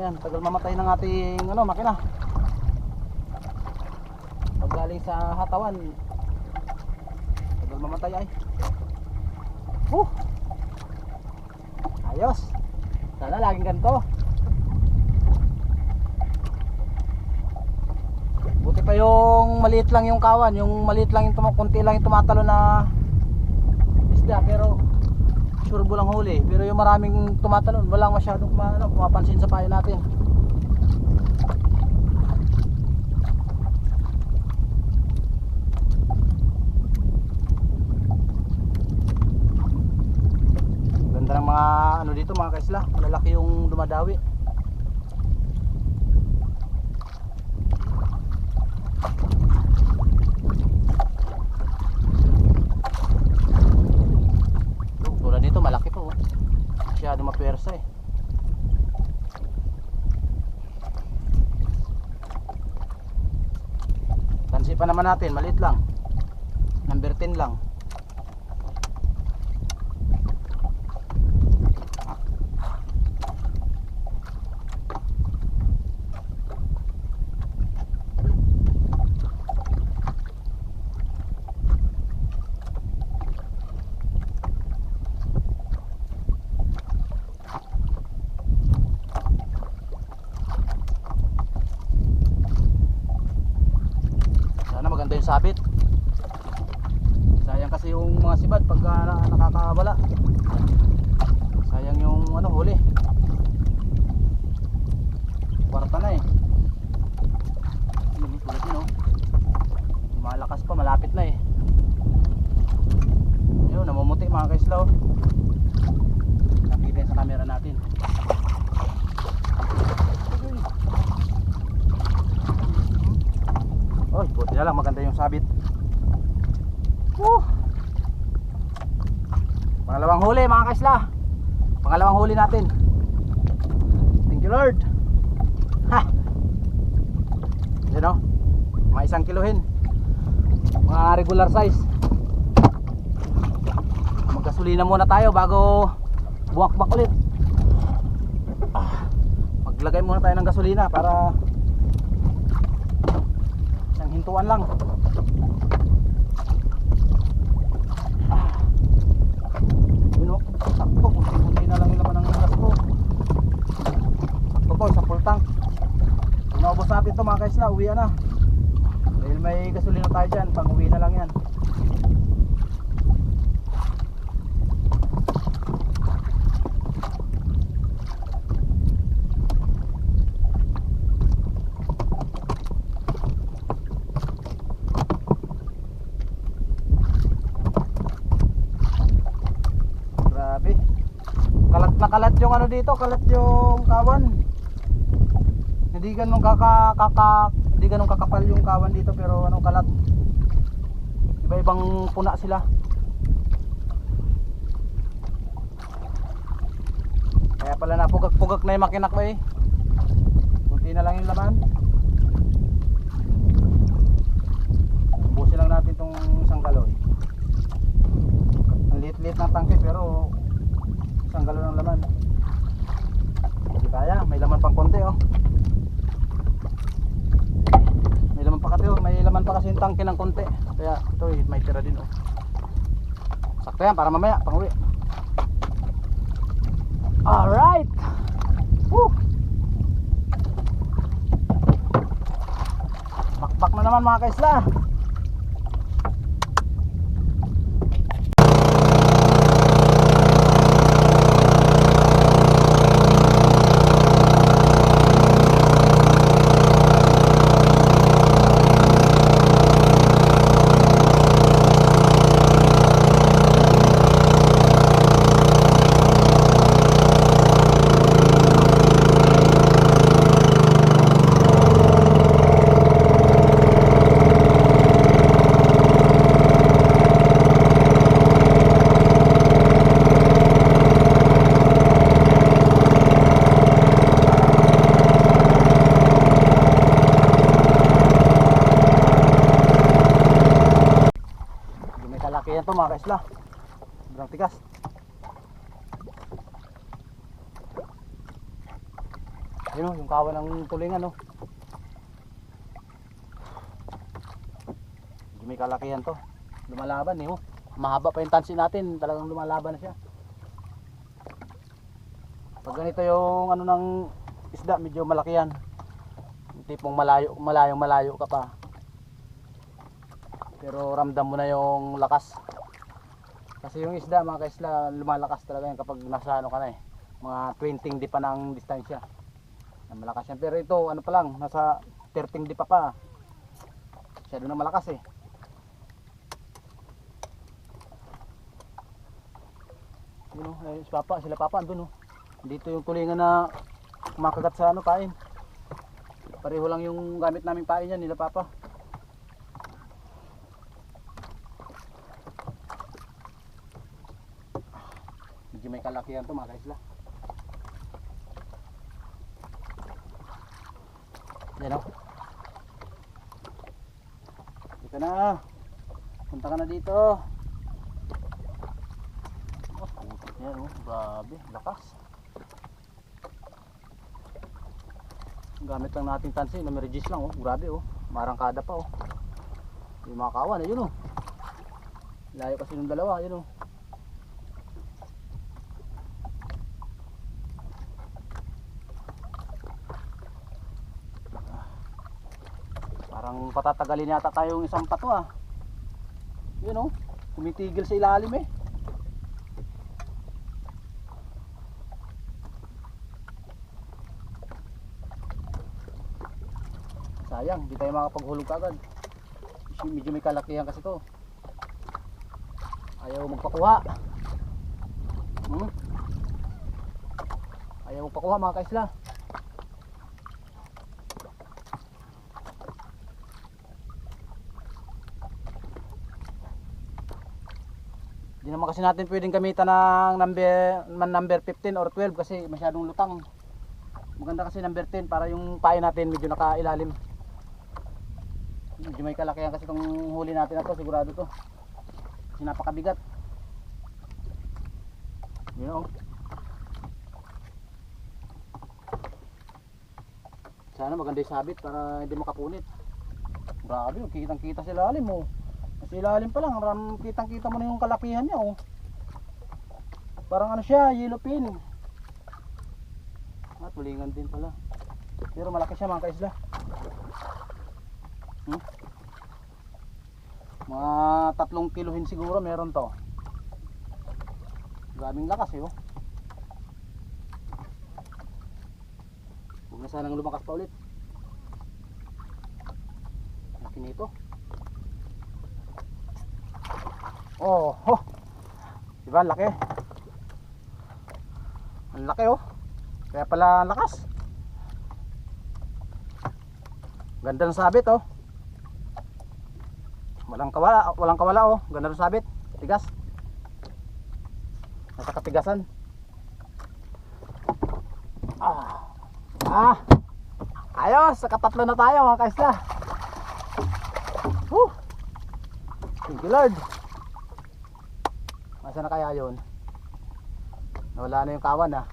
Ayan, tagal mamatay ng ating makina. Pag galing sa hatawan, tagal mamatay ay. Ayos. Sana laging ganito. Buti pa yung maliit lang yung kawan, yung maliit lang yung kunti lang yung tumatalo na isda, pero sure lang huli. Pero yung maraming tumatalon, walang masyadong pumapansin sa payo natin. Ganda ng mga dito mga kaisla, malalaki yung dumadawi. Tulad dito malaki po, masyado mapwersa eh. Tansi pa naman natin, maliit lang, number 10 lang. Maganda yung sabit. Sayang kasi yung mga sibad pag nakakawala. Sayang yung huli. Kwarta na eh. Tulad yun lumalakas pa, malapit na eh. Ayun, namumuti mga kaislaw. Nakita sa camera natin. Oy, buti na lang maganda yung sabit. Pangalawang huli mga kaisla. Pangalawang huli natin. Thank you Lord. Ha. Yan mga 1 kilohin. Mga regular size. Maggasolina muna tayo bago buwakbak ulit. Maglagay muna tayo ng gasolina para hintuan lang. Yun sakto, kunti-kunti na lang yung laman ng gas ko. Sakto po, sa full tank. Inaubos natin ito mga kaisla, uwi na. Dahil may gasolina tayo dyan, pang uwi na lang yan. Kalat yung dito, kalat yung kawan. Hindi ganun hindi ganun kakapal yung kawan dito, pero kalat. Iba-ibang puna sila. Kaya pala napugak-pugak na yung makina ko eh. Kunti na lang yung laman. Ubusin lang natin tong isang galon. Ang liit-liit ng tangke pero isang galon ng laman. Hindi kaya, may laman pang konti May laman pa kasi may laman pa kasi yung tangke ng konti. Kaya ito may tira din Sakto yan para mamaya pang uwi. Alright. Bakbak na naman mga kaisla. Kaya ito mga kaisla, sobrang tigas. Yun o, yung kawan ng tulingan o. Medyo may kalakihan to. Lumalaban eh o. Mahaba pa yung tansi natin, talagang lumalaban na siya. Pag ganito yung ano ng isda, medyo malaki yan. Yung tipong malayo ka pa. Pero ramdam mo na yung lakas. Kasi yung isda mga kaisla, lumalakas talaga yan kapag nasa ano ka na eh. Mga 20 di pa ng distansya. Malakas yan. Pero ito ano pa lang, nasa 13 di pa. Masyado na malakas eh. Yun o, ay, sila papa andun o. Dito yung tulingan na kumakagat sa ano pain. Pareho lang yung gamit naming pain yan nila papa. Medyo may kalakihan to mga kaisla. Yan o. Dito na. Punta ka na dito. Oh, yan o. Grabe. Lakas. Gamit lang natin tansi. Namerigis lang o. Grabe o. Marangkada pa o. Yung mga kawan. Ayun o. Layo kasi ng dalawa. Ayun o. Parang patatagalin yata tayo yung isang pato ah. Yun oh, tumitigil sa ilalim eh. Sayang, hindi tayo makapaghulog kagad. Medyo may kalakihan kasi to. Ayaw magpakuha. Ayaw magpakuha mga kaisla. Hindi naman kasi natin pwedeng gamitan ng number 15 or 12 kasi masyadong lutang. Maganda kasi number 10 para yung pain natin medyo nakailalim. Medyo may kalakihan kasi itong huli natin na to, sigurado to. Kasi napakabigat. Yun o. Sana maganda yung sabit para hindi makapunit. Grabe, kitang kita sa ilalim mo. Kasi ilalim pa lang, kitang kita mo na yung kalakihan niya oh. Parang ano siya, yellow pin. Ah, tulingan din pala. Pero malaki siya mga kaisla. Mga 3 kilohin siguro meron to. Grabing lakas eh oh. Huwag na sanang lumakas pa ulit. Laki nito. Oh, oh. Diba ang laki? Ang laki oh. Kaya pala ang lakas. Ganda ng sabit oh. Walang kawala oh. Ganda ng sabit. Tigas. Nasa katigasan. Ayos, katatlo na tayo mga kaisla. Thank you Lord. Masa na kaya yun? Nawala na yung kawan ah.